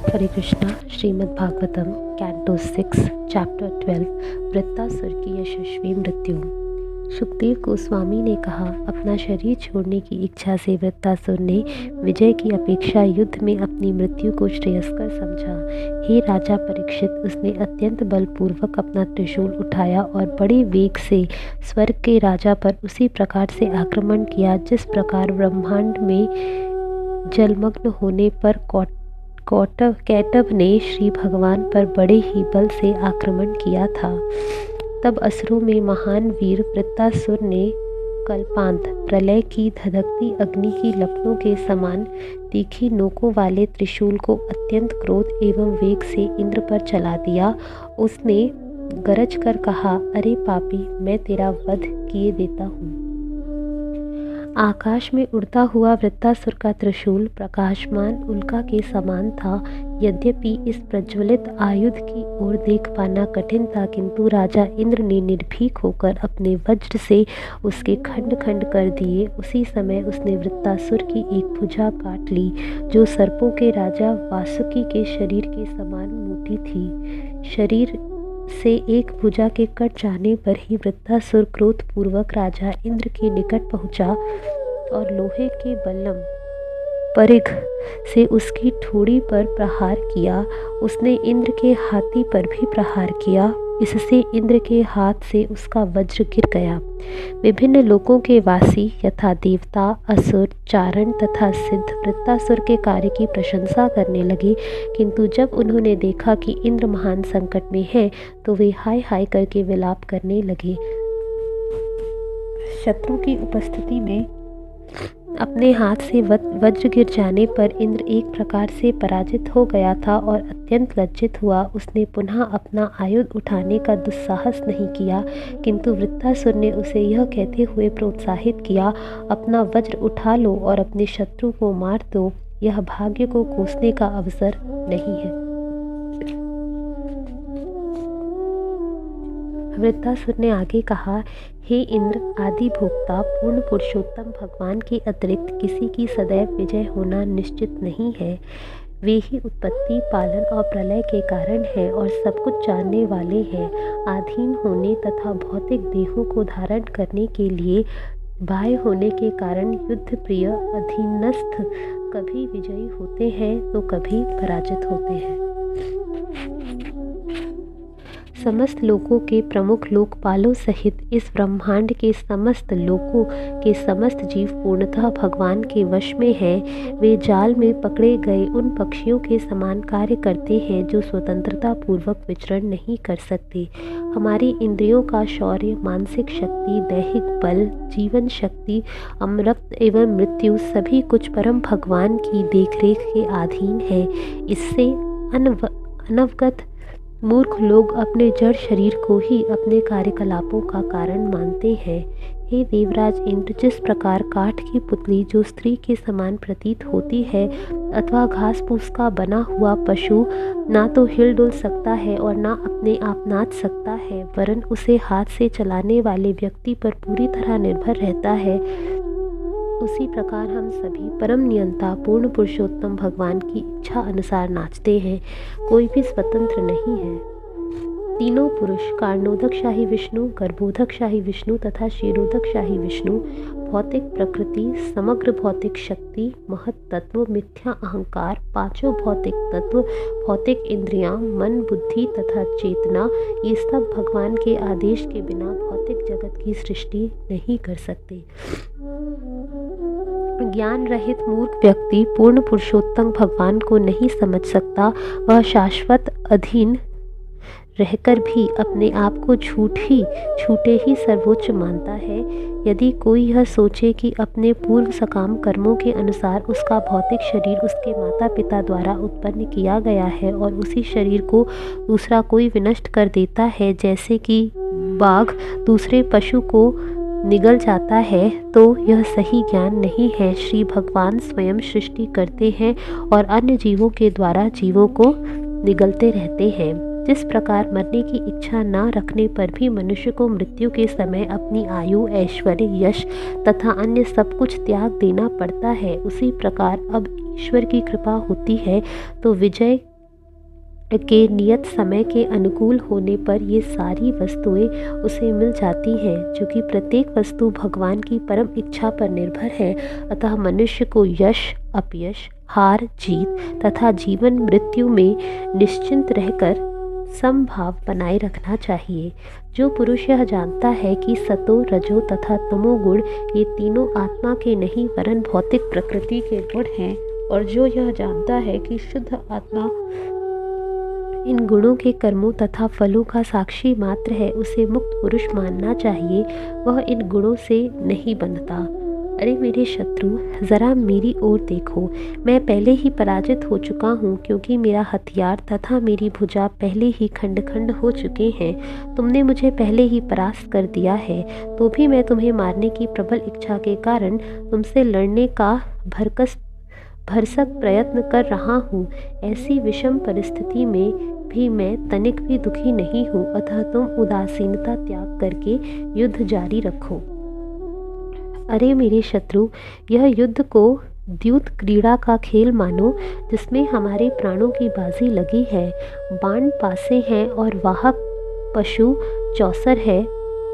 हरे Krishna. Shrimad Bhagavatam canto 6 chapter 12 Vritrasura की यशस्वी मृत्यु। सुखदेव गोस्वामी ने कहा, अपना शरीर छोड़ने की इच्छा से वृत्तासुर ने विजय की अपेक्षा युद्ध में अपनी मृत्यु को श्रेयस्कर समझा। हे राजा परीक्षित, उसने अत्यंत बलपूर्वक अपना त्रिशूल उठाया और बड़े वेग से स्वर्ग के राजा पर उसी प्रकार से आक्रमण किया जिस प्रकार ब्रह्मांड में जलमग्न होने पर कैटभ ने श्री भगवान पर बड़े ही बल से आक्रमण किया था। तब असुरों में महान वीर वृत्तासुर ने कल्पांत प्रलय की धधकती अग्नि की लपटों के समान तीखी नोकों वाले त्रिशूल को अत्यंत क्रोध एवं वेग से इंद्र पर चला दिया। उसने गरज कर कहा, अरे पापी, मैं तेरा वध किए देता हूँ। आकाश में उड़ता हुआ वृत्तासुर का त्रिशूल प्रकाशमान उल्का के समान था। यद्यपि इस प्रज्वलित आयुध की ओर देख पाना कठिन था, किंतु राजा इंद्र ने निर्भीक होकर अपने वज्र से उसके खंड खंड कर दिए। उसी समय उसने वृत्तासुर की एक भुजा काट ली, जो सर्पों के राजा वासुकी के शरीर के समान मोटी थी। शरीर से एक भुजा के कट जाने पर ही वृत्तासुर क्रोधपूर्वक राजा इंद्र के निकट पहुंचा और लोहे के बल्लम परिघ से उसकी ठोड़ी पर प्रहार किया। उसने इंद्र के हाथी पर भी प्रहार किया, इससे इंद्र के हाथ से उसका वज्र गिर गया। विभिन्न लोकों के वासी यथा देवता, असुर, चारण तथा सिद्ध वृत्तासुर के कार्य की प्रशंसा करने लगे, किंतु जब उन्होंने देखा कि इंद्र महान संकट में है तो वे हाय हाय करके विलाप करने लगे। शत्रु की उपस्थिति में अपने हाथ से वज्र गिर जाने पर इंद्र एक प्रकार से पराजित हो गया था और अत्यंत लज्जित हुआ। उसने पुनः अपना आयुध उठाने का दुस्साहस नहीं किया, किंतु वृत्तासुर ने उसे यह कहते हुए प्रोत्साहित किया, अपना वज्र उठा लो और अपने शत्रु को मार दो। यह भाग्य को कोसने का अवसर नहीं है। वृत्तासुर ने आगे कहा, हे इंद्र, आदि भोक्ता पूर्ण पुरुषोत्तम भगवान के अतिरिक्त किसी की सदैव विजय होना निश्चित नहीं है। वे ही उत्पत्ति, पालन और प्रलय के कारण हैं और सब कुछ जानने वाले हैं। आधीन होने तथा भौतिक देहों को धारण करने के लिए बाह्य होने के कारण युद्ध प्रिय अधीनस्थ कभी विजयी होते हैं तो कभी पराजित होते हैं। समस्त लोकों के प्रमुख लोकपालों सहित इस ब्रह्मांड के समस्त लोकों के समस्त जीव पूर्णतः भगवान के वश में हैं। वे जाल में पकड़े गए उन पक्षियों के समान कार्य करते हैं जो स्वतंत्रता पूर्वक विचरण नहीं कर सकते। हमारी इंद्रियों का शौर्य, मानसिक शक्ति, दैहिक बल, जीवन शक्ति, अमृत एवं मृत्यु सभी कुछ परम भगवान की देखरेख के अधीन है। इससे अनवगत मूर्ख लोग अपने जड़ शरीर को ही अपने कार्यकलापों का कारण मानते हैं। हे देवराज इंद्र, जिस प्रकार काठ की पुतली जो स्त्री के समान प्रतीत होती है अथवा घास फूस का बना हुआ पशु ना तो हिल डुल सकता है और ना अपने आप नाच सकता है, वरन उसे हाथ से चलाने वाले व्यक्ति पर पूरी तरह निर्भर रहता है, उसी प्रकार हम सभी परम नियंता पूर्ण पुरुषोत्तम भगवान की इच्छा अनुसार नाचते हैं। कोई भी स्वतंत्र नहीं है। तीनों पुरुष कारणोदक शाही विष्णु, गर्भोदक शाही विष्णु तथा क्षीरोदक शाही विष्णु, भौतिक प्रकृति, समग्र भौतिक शक्ति, महत तत्व, मिथ्या अहंकार, पांचों भौतिक तत्व, भौतिक इंद्रियां, मन, बुद्धि तथा चेतना, ये सब भगवान के आदेश के बिना भौतिक जगत की सृष्टि नहीं कर सकते। ज्ञान रहित मूर्ख व्यक्ति पूर्ण पुरुषोत्तम भगवान को नहीं समझ सकता। वह शाश्वत अधीन रहकर भी अपने आप को छूटे ही सर्वोच्च मानता है। यदि कोई यह सोचे कि अपने पूर्व सकाम कर्मों के अनुसार उसका भौतिक शरीर उसके माता पिता द्वारा उत्पन्न किया गया है और उसी शरीर को दूसरा कोई विनष्ट कर देता है, जैसे कि बाघ दूसरे पशु को निगल जाता है, तो यह सही ज्ञान नहीं है। श्री भगवान स्वयं सृष्टि करते हैं और अन्य जीवों के द्वारा जीवों को निगलते रहते हैं। जिस प्रकार मरने की इच्छा न रखने पर भी मनुष्य को मृत्यु के समय अपनी आयु, ऐश्वर्य, यश तथा अन्य सब कुछ त्याग देना पड़ता है, उसी प्रकार अब ईश्वर की कृपा होती है तो विजय के नियत समय के अनुकूल होने पर ये सारी वस्तुएं उसे मिल जाती हैं, क्योंकि प्रत्येक वस्तु भगवान की परम इच्छा पर निर्भर है। अतः मनुष्य को यश अपयश, हार जीत तथा जीवन मृत्यु में निश्चिंत रहकर समभाव बनाए रखना चाहिए। जो पुरुष यह जानता है कि सतो रजो तथा तमो गुण ये तीनों आत्मा के नहीं वरन भौतिक प्रकृति के गुण हैं, और जो यह जानता है कि शुद्ध आत्मा इन गुणों के कर्मों तथा फलों का साक्षी मात्र है, उसे मुक्त पुरुष मानना चाहिए। वह इन गुणों से नहीं बनता। अरे मेरे शत्रु, ज़रा मेरी ओर देखो। मैं पहले ही पराजित हो चुका हूँ, क्योंकि मेरा हथियार तथा मेरी भुजा पहले ही खंड खंड हो चुके हैं। तुमने मुझे पहले ही परास्त कर दिया है, तो भी मैं तुम्हें मारने की प्रबल इच्छा के कारण तुमसे लड़ने का भरसक प्रयत्न कर रहा हूँ। ऐसी विषम परिस्थिति में भी मैं तनिक भी दुखी नहीं हूँ। अतः तुम उदासीनता त्याग करके युद्ध जारी रखो। अरे मेरे शत्रु, यह युद्ध को द्यूत क्रीड़ा का खेल मानो, जिसमें हमारे प्राणों की बाजी लगी है। बाण पासे हैं और वाहक पशु चौसर है।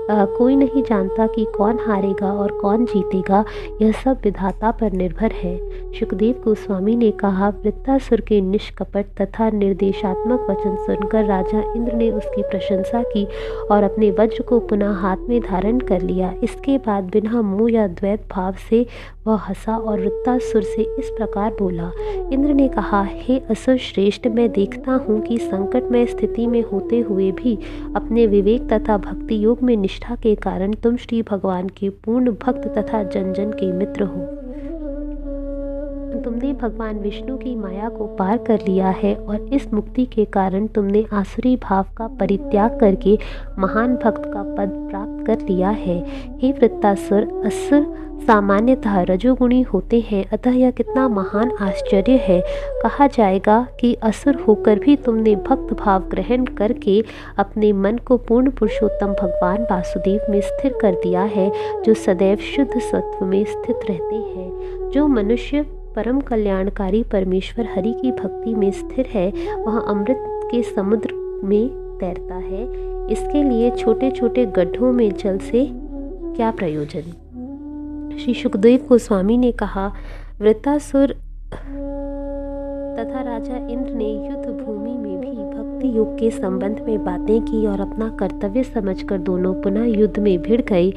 कोई नहीं जानता कि कौन हारेगा और कौन जीतेगा। यह सब विधाता पर निर्भर है। सुखदेव गोस्वामी ने कहा, वृत्तासुर के निष्कपट तथा निर्देशात्मक वचन सुनकर राजा इंद्र ने उसकी प्रशंसा की और अपने वज्र को पुनः हाथ में धारण कर लिया। इसके बाद बिना मोह या द्वैत भाव से वह हंसा और वृत्तासुर से इस प्रकार बोला। इंद्र ने कहा, हे असुर श्रेष्ठ, मैं देखता हूँ कि संकटमय स्थिति में होते हुए भी अपने विवेक तथा भक्ति योग में निष्ठा के कारण तुम श्री भगवान के पूर्ण भक्त तथा जन जन के मित्र हो। तुमने भगवान विष्णु की माया को पार कर लिया है और इस मुक्ति के कारण तुमने आसुरी भाव का परित्याग करके महान भक्त का पद प्राप्त कर लिया है। हे वृत्तासुर, असुर सामान्यतः रजोगुणी होते हैं, अतः यह कितना महान आश्चर्य है। कहा जाएगा कि असुर होकर भी तुमने भक्त भाव ग्रहण करके अपने मन को पूर्ण पुरुषोत्तम भगवान वासुदेव में स्थिर कर दिया है, जो सदैव शुद्ध सत्व में स्थित रहते हैं। जो मनुष्य परम कल्याणकारी परमेश्वर हरि की भक्ति में स्थिर है, वह अमृत के समुद्र में तैरता है। इसके लिए छोटे छोटे गड्ढों में जल से क्या प्रयोजन। श्री सुखदेव गोस्वामी ने कहा, वृत्तासुर तथा राजा इंद्र ने युद्ध भूमि में भी भक्ति योग के संबंध में बातें की और अपना कर्तव्य समझकर दोनों पुनः युद्ध में भिड़ गए।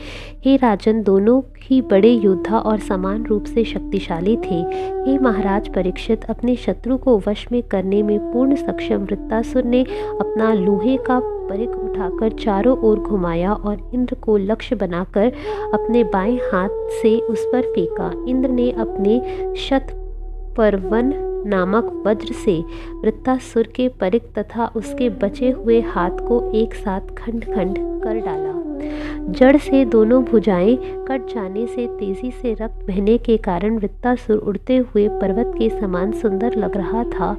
हे राजन, दोनों ही बड़े योद्धा और समान रूप से शक्तिशाली थे। हे महाराज परीक्षित, अपने शत्रु को वश में करने में पूर्ण सक्षम वृत्तासुर ने अपना लोहे का परिघ उठाकर चारों ओर घुमाया और इंद्र को लक्ष्य बनाकर अपने बाएं हाथ से उस पर फेंका। इंद्र ने अपने शतपर्वन नामक वज्र से वृत्तासुर के परिघ तथा उसके बचे हुए हाथ को एक साथ खंड खंड कर डाला। जड़ से दोनों भुजाएं कट जाने से तेजी से रक्त बहने के कारण वृत्तासुर उड़ते हुए पर्वत के समान सुंदर लग रहा था,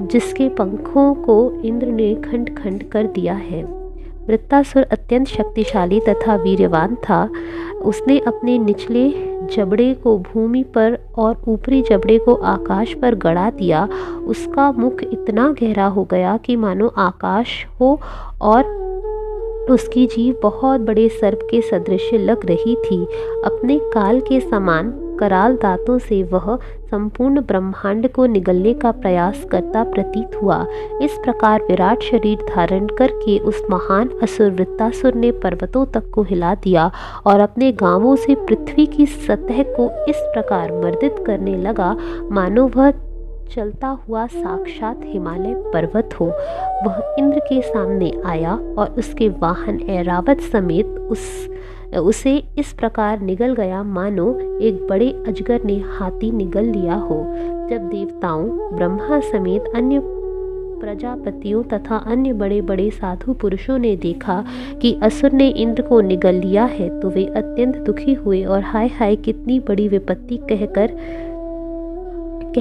जिसके पंखों को इंद्र ने खंड खंड कर दिया है। वृत्तासुर अत्यंत शक्तिशाली तथा वीर्यवान था। उसने अपने निचले जबड़े को भूमि पर और ऊपरी जबड़े को आकाश पर गड़ा दिया। उसका मुख इतना गहरा हो गया कि मानो आकाश हो और उसकी जीभ बहुत बड़े सर्प के सदृश लग रही थी। अपने काल के समान कराल दांतों से वह संपूर्ण ब्रह्मांड को निगलने का प्रयास करता प्रतीत हुआ। इस प्रकार विराट शरीर धारण करके उस महान असुर वृत्तासुर ने पर्वतों तक को हिला दिया और अपने गांवों से पृथ्वी की सतह को इस प्रकार मर्दित करने लगा मानो वह चलता हुआ साक्षात हिमालय पर्वत हो। वह इंद्र के सामने आया और उसके वाहन ऐरावत समेत उसे इस प्रकार निगल गया मानो एक बड़े अजगर ने हाथी निगल लिया हो। जब देवताओं, ब्रह्मा समेत अन्य प्रजापतियों तथा अन्य बड़े बड़े साधु पुरुषों ने देखा कि असुर ने इंद्र को निगल लिया है, तो वे अत्यंत दुखी हुए और हाय हाय कितनी बड़ी विपत्ति कह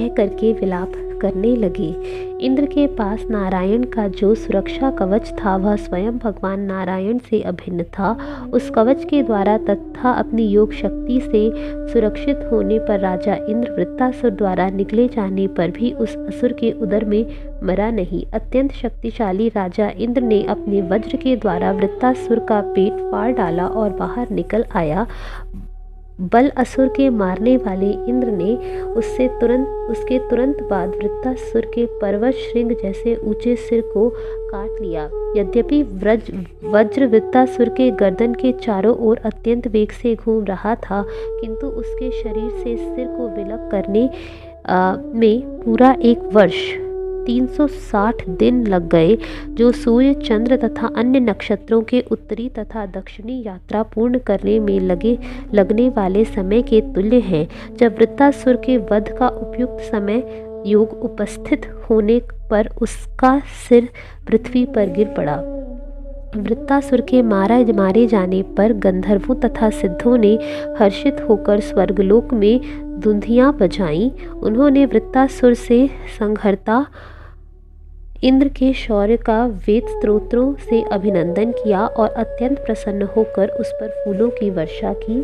करके विलाप करने लगे। इंद्र के पास नारायण का जो सुरक्षा कवच था वह स्वयं भगवान नारायण से अभिन्न था। उस कवच के द्वारा तथा अपनी योग शक्ति से सुरक्षित होने पर राजा इंद्र वृत्तासुर द्वारा निगले जाने पर भी उस असुर के उदर में मरा नहीं। अत्यंत शक्तिशाली राजा इंद्र ने अपने वज्र के द्वारा वृत्तासुर का पेट फाड़ डाला और बाहर निकल आया। बल असुर के मारने वाले इंद्र ने उसके तुरंत बाद वृत्तासुर के पर्वत श्रृंग जैसे ऊंचे सिर को काट लिया। यद्यपि वज्र वृत्तासुर के गर्दन के चारों ओर अत्यंत वेग से घूम रहा था, किंतु उसके शरीर से सिर को विलग करने में पूरा 1 वर्ष 360 दिन लग गए, जो सूर्य, चंद्र तथा अन्य नक्षत्रों के उत्तरी तथा दक्षिणी यात्रा पूर्ण करने में लगने वाले समय के तुल्य हैं। जब वृत्तासुर के वध का उपयुक्त समय योग उपस्थित होने पर उसका सिर पृथ्वी पर गिर पड़ा। वृत्तासुर के मारे जाने पर गंधर्वों तथा सिद्धों ने हर्षित होकर स्वर्गलोक में धुंधियाँ बजाईं। उन्होंने वृत्तासुर से संहर्ता इंद्र के शौर्य का वेद स्तोत्रों से अभिनंदन किया और अत्यंत प्रसन्न होकर उस पर फूलों की वर्षा की।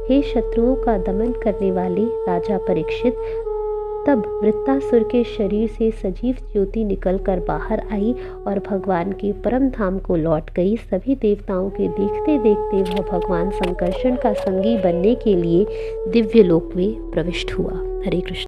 हे शत्रुओं का दमन करने वाले राजा परीक्षित, तब वृत्तासुर के शरीर से सजीव ज्योति निकलकर बाहर आई और भगवान के परम धाम को लौट गई। सभी देवताओं के देखते देखते वह भगवान संकर्षण का संगी बनने के लिए दिव्य लोक में प्रविष्ट हुआ। हरे कृष्ण।